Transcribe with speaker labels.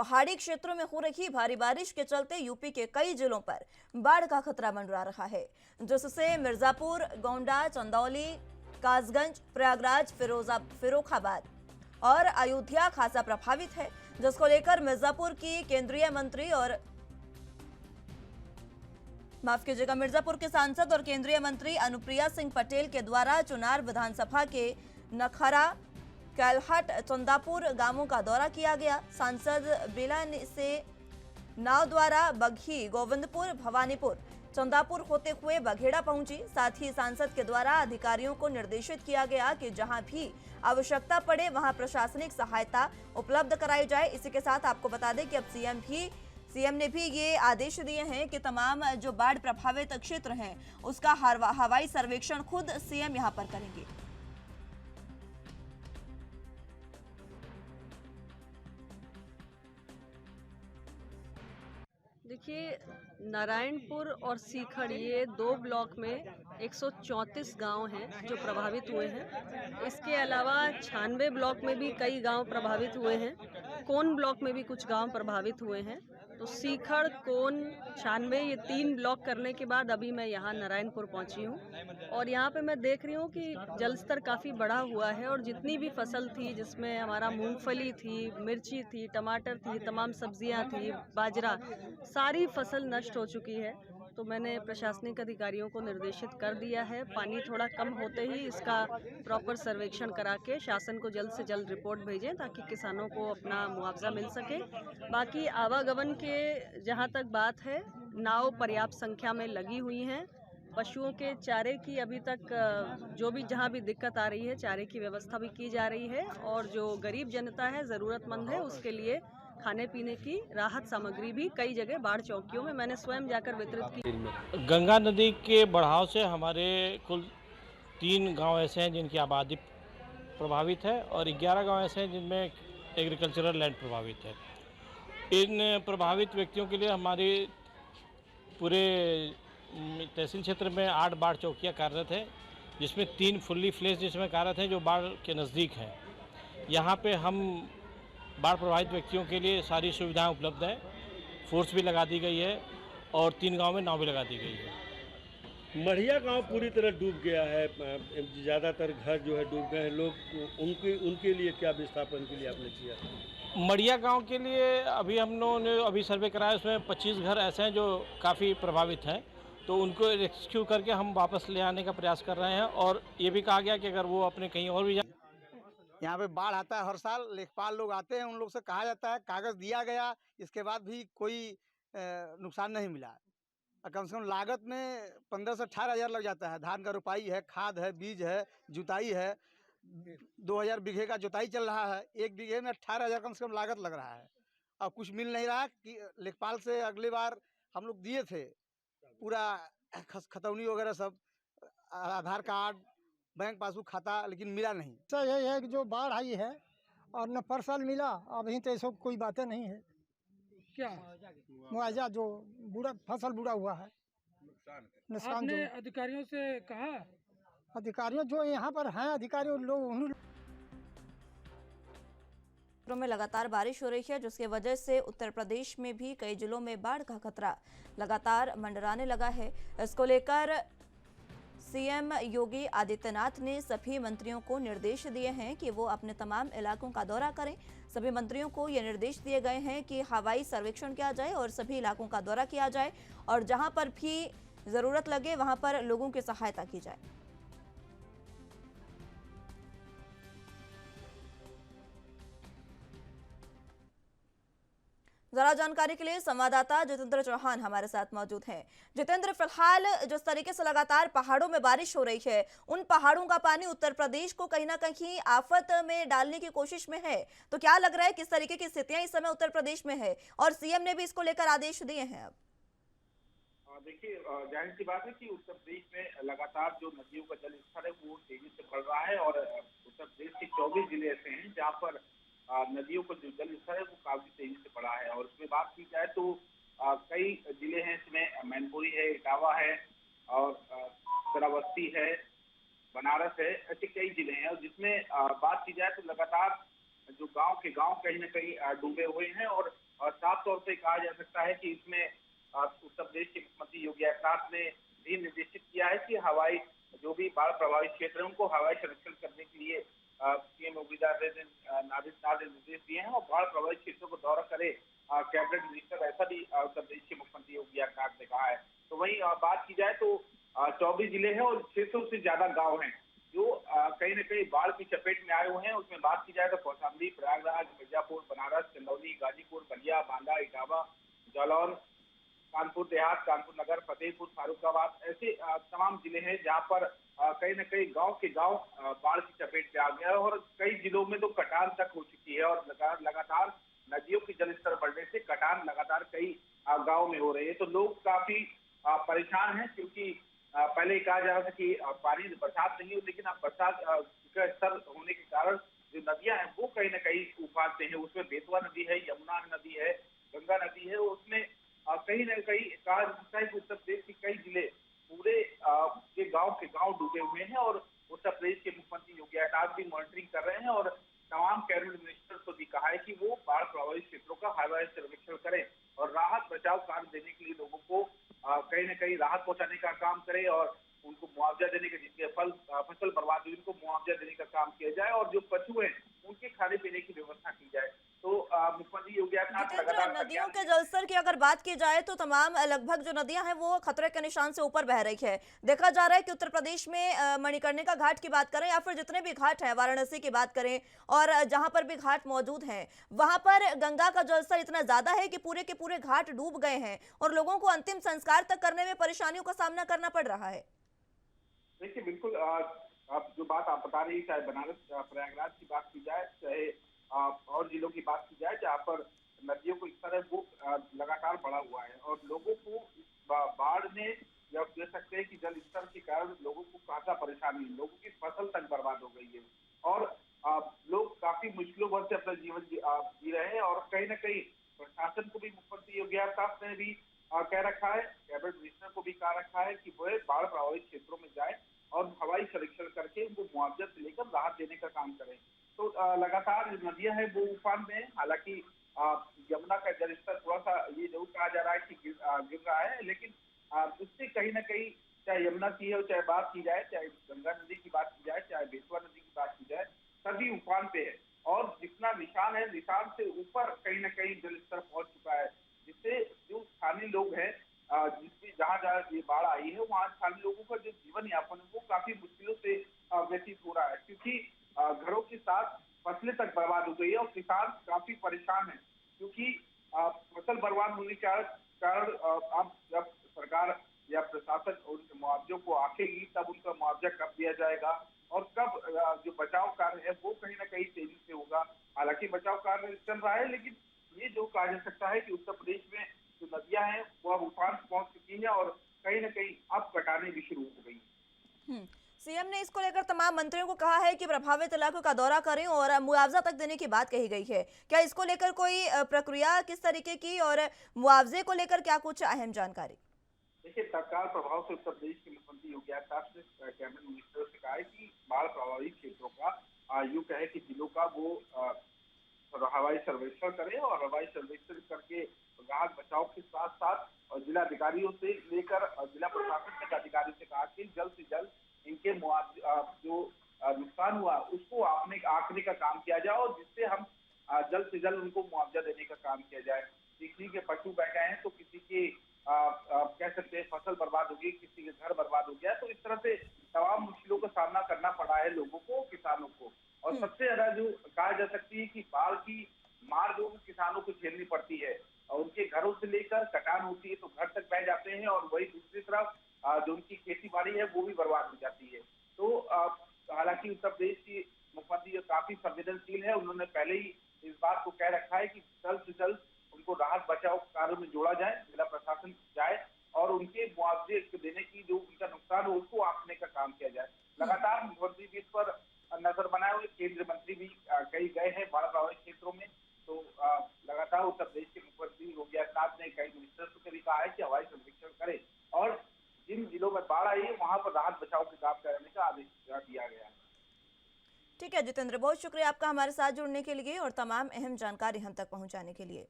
Speaker 1: पहाड़ी क्षेत्रों में हो रही भारी बारिश के चलते यूपी के कई जिलों पर बाढ़ का खतरा मंडरा रहा है, जिससे मिर्जापुर, गोंडा, चंदौली, कासगंज, प्रयागराज, फिरोखाबाद और अयोध्या खासा प्रभावित है, जिसको लेकर मिर्जापुर की केंद्रीय मंत्री और मिर्जापुर के सांसद और केंद्रीय मंत्री अनुप्रिया सिंह पटेल के द्वारा चुनार विधानसभा के नखरा, कैलहट, चंदापुर गांवों का दौरा किया गया। सांसद बेला से नाव द्वारा बघी, गोविंदपुर, भवानीपुर, चंदापुर होते हुए बघेड़ा पहुंची। साथ ही सांसद के द्वारा अधिकारियों को निर्देशित किया गया कि जहां भी आवश्यकता पड़े वहां प्रशासनिक सहायता उपलब्ध कराई जाए। इसी के साथ आपको बता दें कि अब सीएम ने भी ये आदेश दिए हैं कि तमाम जो बाढ़ प्रभावित क्षेत्र हैं उसका हवाई सर्वेक्षण खुद सीएम यहां पर करेंगे।
Speaker 2: देखिए, नारायणपुर और सीखड़ ये 2 ब्लॉक में 134 गांव हैं जो प्रभावित हुए हैं। इसके अलावा 96 ब्लॉक में भी कई गांव प्रभावित हुए हैं। कोन ब्लॉक में भी कुछ गांव प्रभावित हुए हैं। तो सीखड़, कोन, 96 ये 3 ब्लॉक करने के बाद अभी मैं यहाँ नारायणपुर पहुँची हूँ और यहाँ पे मैं देख रही हूँ कि जल स्तर काफ़ी बढ़ा हुआ है और जितनी भी फसल थी, जिसमें हमारा मूंगफली थी, मिर्ची थी, टमाटर थी, तमाम सब्जियाँ थी, बाजरा, सारी फसल नष्ट हो चुकी है। तो मैंने प्रशासनिक अधिकारियों को निर्देशित कर दिया है, पानी थोड़ा कम होते ही इसका प्रॉपर सर्वेक्षण करा के शासन को जल्द से जल्द रिपोर्ट भेजें ताकि किसानों को अपना मुआवजा मिल सके। बाकी आवागमन के जहां तक बात है, नाव पर्याप्त संख्या में लगी हुई हैं। पशुओं के चारे की अभी तक जो भी जहां भी दिक्कत आ रही है, चारे की व्यवस्था भी की जा रही है और जो गरीब जनता है, ज़रूरतमंद है, उसके लिए खाने पीने की राहत सामग्री भी कई जगह बाढ़ चौकियों में मैंने स्वयं जाकर वितरित की।
Speaker 3: गंगा नदी के बढ़ाव से हमारे कुल 3 गांव ऐसे हैं जिनकी आबादी प्रभावित है और 11 गांव ऐसे हैं जिनमें एग्रीकल्चरल लैंड प्रभावित है। इन प्रभावित व्यक्तियों के लिए हमारे पूरे तहसील क्षेत्र में 8 बाढ़ चौकियाँ कार्यरत हैं, जिसमें 3 फुल्ली फ्लेज जिसमें कार्यरत हैं जो बाढ़ के नज़दीक हैं। यहाँ पे हम बाढ़ प्रभावित व्यक्तियों के लिए सारी सुविधाएं उपलब्ध हैं। फोर्स भी लगा दी गई है और 3 गांव में नाव भी लगा दी गई है।
Speaker 4: मढ़िया गांव पूरी तरह डूब गया है, ज़्यादातर घर जो है डूब गए हैं। लोग उनके लिए क्या विस्थापन के लिए आपने किया?
Speaker 3: मढ़िया गांव के लिए अभी हम लोगों ने अभी सर्वे कराया, उसमें 25 घर ऐसे हैं जो काफ़ी प्रभावित हैं, तो उनको रेस्क्यू करके हम वापस ले आने का प्रयास कर रहे हैं। और ये भी कहा गया कि अगर वो अपने कहीं और भी
Speaker 5: यहाँ पे बाढ़ आता है हर साल, लेखपाल लोग आते हैं, उन लोग से कहा जाता है, कागज़ दिया गया, इसके बाद भी कोई नुकसान नहीं मिला। कम से कम लागत में 15 से 18 हज़ार लग जाता है। धान का रोपाई है, खाद है, बीज है, जुताई है। 2000 बीघे का जुताई चल रहा है, 1 बीघे में 18 हज़ार कम से कम लागत लग रहा है और कुछ मिल नहीं रहा। कि लेखपाल से अगली बार हम लोग दिए थे पूरा खतौनी वगैरह सब, आधार कार्ड, बैंक पासबुक खाता, लेकिन मिला नहीं।
Speaker 6: सर यही है कि जो बाढ़ आई है और न फसल मिला, अभी तो ऐसा कोई बातें नहीं है।
Speaker 7: क्या
Speaker 6: मुआवजा जो फसल बुरा हुआ है, नुकसान
Speaker 7: आपने
Speaker 6: जो
Speaker 7: अधिकारियों से कहा?
Speaker 6: अधिकारियों जो यहाँ पर हैं अधिकारी लोग उन्होंने
Speaker 1: में लगातार बारिश हो रही है, जिसकी वजह से उत्तर प्रदेश में भी कई जिलों में बाढ़ का खतरा लगातार मंडराने लगा है। इसको लेकर सीएम योगी आदित्यनाथ ने सभी मंत्रियों को निर्देश दिए हैं कि वो अपने तमाम इलाकों का दौरा करें। सभी मंत्रियों को ये निर्देश दिए गए हैं कि हवाई सर्वेक्षण किया जाए और सभी इलाकों का दौरा किया जाए और जहां पर भी जरूरत लगे वहां पर लोगों की सहायता की जाए। जरा जानकारी के लिए संवाददाता जितेंद्र चौहान हमारे साथ मौजूद हैं। जितेंद्र, फिलहाल जिस तरीके से लगातार पहाड़ों में बारिश हो रही है, उन पहाड़ों का पानी उत्तर प्रदेश को कहीं ना कहीं आफत में डालने की कोशिश में है, तो क्या लग रहा है किस तरीके की स्थितियां इस समय उत्तर प्रदेश में है और सीएम ने भी इसको लेकर आदेश दिए हैं? अब
Speaker 8: देखिए, जाहिर सी बात है कि उत्तर प्रदेश में लगातार जो नदियों का जल स्तर है वो तेजी से बढ़ रहा है और उत्तर प्रदेश के 24 जिले ऐसे हैं जहाँ पर नदियों का जो जल स्तर है वो काफी तेजी से बढ़ा है। और उसमें बात की जाए तो कई जिले हैं, इसमें मैनपुरी है, इटावा है और श्रावस्ती है, बनारस है, ऐसे कई जिले हैं। और जिसमें बात की जाए तो लगातार जो गांव के गांव कहीं न कहीं डूबे हुए हैं और कहा जा सकता है कि इसमें उत्तर प्रदेश के मुख्यमंत्री योगी आदित्यनाथ ने भी निर्देशित किया है कि हवाई जो भी बाढ़ प्रभावित क्षेत्र है उनको हवाई संरक्षण करने के लिए सीएम योगी आदित्यनाथ ने निर्देश दिए हैं और बाढ़ प्रभावित क्षेत्रों को दौरा करे कैबिनेट मिनिस्टर, ऐसा भी उत्तर प्रदेश के मुख्यमंत्री योगी आदित्यनाथ ने कहा है। तो वहीं बात की जाए तो 24 जिले हैं और 600 से ज्यादा गांव हैं जो कहीं न कहीं बाढ़ की चपेट में आए हुए हैं। उसमें बात की जाए तो कौशाम्बी, प्रयागराज, मिर्जापुर, बनारस, चंदौली, गाजीपुर, बलिया, बांदा, इटावा, जालौन, कानपुर देहात, कानपुर नगर, फतेहपुर, फारुखाबाद, ऐसे तमाम जिले हैं जहां पर कहीं न कहीं गांव के गांव बाढ़ की चपेट में आ गया है और कई जिलों में तो कटान तक हो चुकी है और लगातार नदियों के जलस्तर बढ़ने से कटान लगातार कई गांव में हो रही है। तो लोग काफी परेशान हैं क्योंकि पहले कहा जा रहा था कि पानी बरसात नहीं हो, लेकिन अब बरसात का स्तर होने के कारण जो नदियां हैं वो कहीं न कहीं उफान पे है। उसमें बेतवा नदी है, यमुना नदी है, गंगा नदी है, उसमें कहीं न कहीं कहा जा सकता है कि उत्तर प्रदेश के कई जिले पूरे के गांव डूबे हुए हैं और उत्तर प्रदेश के मुख्यमंत्री योगी आदित्यनाथ भी मॉनिटरिंग कर रहे हैं और तमाम कैबिनेट मिनिस्टर को भी कहा है कि वो बाढ़ प्रभावित क्षेत्रों का हवाई सर्वेक्षण करें और राहत बचाव कार्य देने के लिए लोगों को कहीं न कहीं राहत पहुंचाने का काम करें और उनको मुआवजा देने का, जिनके फसल बर्बाद हुई उनको मुआवजा देने का काम किया जाए और जो पशु हैं उनके खाने पीने की व्यवस्था की जाए। तो मुख्यमंत्री योगी आदित्यनाथ
Speaker 1: जितेंद्र,
Speaker 8: लगातार
Speaker 1: नदियों के जलस्तर की अगर बात की जाए तो तमाम लगभग जो नदियां हैं वो खतरे के निशान से ऊपर बह रही है। देखा जा रहा है कि उत्तर प्रदेश में मणिकर्णिका घाट की बात करें या फिर जितने भी घाट हैं, वाराणसी की बात करें और जहां पर भी घाट मौजूद हैं वहां पर गंगा का जलस्तर इतना ज्यादा है कि पूरे के पूरे घाट डूब गए हैं और लोगों को अंतिम संस्कार तक करने में परेशानियों का सामना करना पड़ रहा है।
Speaker 8: देखिए, बिल्कुल आप जो बात आप बता रही है, चाहे बनारस प्रयागराज की बात की जाए, चाहे और जिलों की बात की जाए जहाँ पर नदियों को स्तर है वो लगातार बढ़ा हुआ है और लोगों को बाढ़ ने या कह सकते हैं कि जल स्तर के कारण लोगों को काफी परेशानी, लोगों की फसल तक बर्बाद हो गई है और लोग काफी मुश्किलों भर से अपना जीवन जी रहे हैं और कहीं न कहीं प्रशासन को भी मुख्यमंत्री योगी आदित्यनाथ ने भी कह रखा है, कैबिनेट मिनिस्टर को भी कह रखा है कि वह बाढ़ प्रभावित क्षेत्रों में जाए और हवाई सर्वेक्षण करके उनको मुआवजा से लेकर राहत देने का काम करें। तो लगातार जो नदियां हैं वो उफान में है। हालांकि यमुना का जलस्तर थोड़ा सा ये जरूर कहा जा रहा है कि गिर रहा है, लेकिन उससे कहीं ना कहीं चाहे यमुना की है चाहे बात की जाए, चाहे गंगा नदी की बात की जाए, चाहे बेतवा नदी की बात की जाए, सभी उफान पे है और जितना निशान है निशान से ऊपर कहीं ना कहीं जलस्तर पहुंच चुका है, जिससे जो स्थानीय लोग हैं जहाँ जहाँ ये बाढ़ आई है वहाँ स्थानीय लोगों का जो जीवन यापन है वो काफी मुश्किलों से व्यतीत हो रहा है क्योंकि घरों के साथ फसलें तक बर्बाद हो गई है और किसान काफी परेशान है क्योंकि फसल बर्बाद होने के कारण अब जब सरकार या प्रशासन उनके मुआवजों को आंकेगी तब उनका मुआवजा कब दिया जाएगा और कब जो बचाव कार्य है वो कहीं ना कहीं तेजी से होगा। हालांकि बचाव कार्य चल रहा है, लेकिन ये जो कहा जा सकता है कि उत्तर प्रदेश में जो नदियां हैं वो अब उफान पहुंच चुकी है और कहीं ना कहीं अब कटाने भी शुरू हो गई।
Speaker 1: सीएम ने इसको लेकर तमाम मंत्रियों को कहा है कि प्रभावित इलाकों का दौरा करें और मुआवजा तक देने की बात कही गई है। क्या इसको लेकर कोई प्रक्रिया किस तरीके की और मुआवजे को लेकर क्या कुछ अहम जानकारी?
Speaker 8: देखिए, तत्काल प्रभाव से उत्तर प्रदेश के मुख्यमंत्री योगी आदित्यनाथ ने कैबिनेट मिनिस्टर से कहा है कि बाढ़ प्रभावित क्षेत्रों का यूं कहे कि जिलों का वो हवाई सर्वेक्षण करें और हवाई सर्वेक्षण करके राहत बचाव के साथ साथ और जिला अधिकारियों से लेकर जिला प्रशासन के अधिकारी से कहा कि जल्द से जल्द इनके जो नुकसान हुआ उसको आंकने का काम किया जाए और जिससे हम जल्द से जल्द उनको मुआवजा देने का काम किया जाए। किसी के पशु बह गए हैं तो किसी के कह सकते हैं फसल बर्बाद हो गई, किसी के घर बर्बाद हो गया, तो इस तरह से तमाम मुश्किलों का सामना करना पड़ा है लोगों को, किसानों को। और सबसे ज्यादा जो कहा जा सकती है कि बाढ़ की मार जो किसानों को झेलनी पड़ती है और उनके घरों से लेकर कटान होती है तो घर तक बह जाते हैं और वही दूसरी तरफ जो उनकी खेती बाड़ी है वो भी बर्बाद हो जाती है। तो हालांकि उत्तर प्रदेश की मुख्यमंत्री काफी संवेदनशील है, उन्होंने पहले ही इस बात को कह रखा है कि जल्द से जल्द उनको राहत बचाव कार्यों में जोड़ा जाए, जिला प्रशासन जाए और उनके मुआवजे देने की जो उनका नुकसान हो उसको आंकने का काम किया जाए। लगातार मुख्यमंत्री भी इस पर नजर बनाए हुए, केंद्रीय मंत्री भी कई गए हैं बाढ़ प्रभावित क्षेत्रों में। तो लगातार उत्तर प्रदेश के मुख्यमंत्री योगी आदित्यनाथ ने कई मिनिस्टर्स को भी कहा है कि हवाई सर्वेक्षण करें और जिन जिलों में बाढ़ आई है वहां पर राहत बचाव के काम करने का आदेश दिया गया है।
Speaker 1: ठीक है जितेंद्र, बहुत शुक्रिया आपका हमारे साथ जुड़ने के लिए और तमाम अहम जानकारी हम तक पहुंचाने के लिए।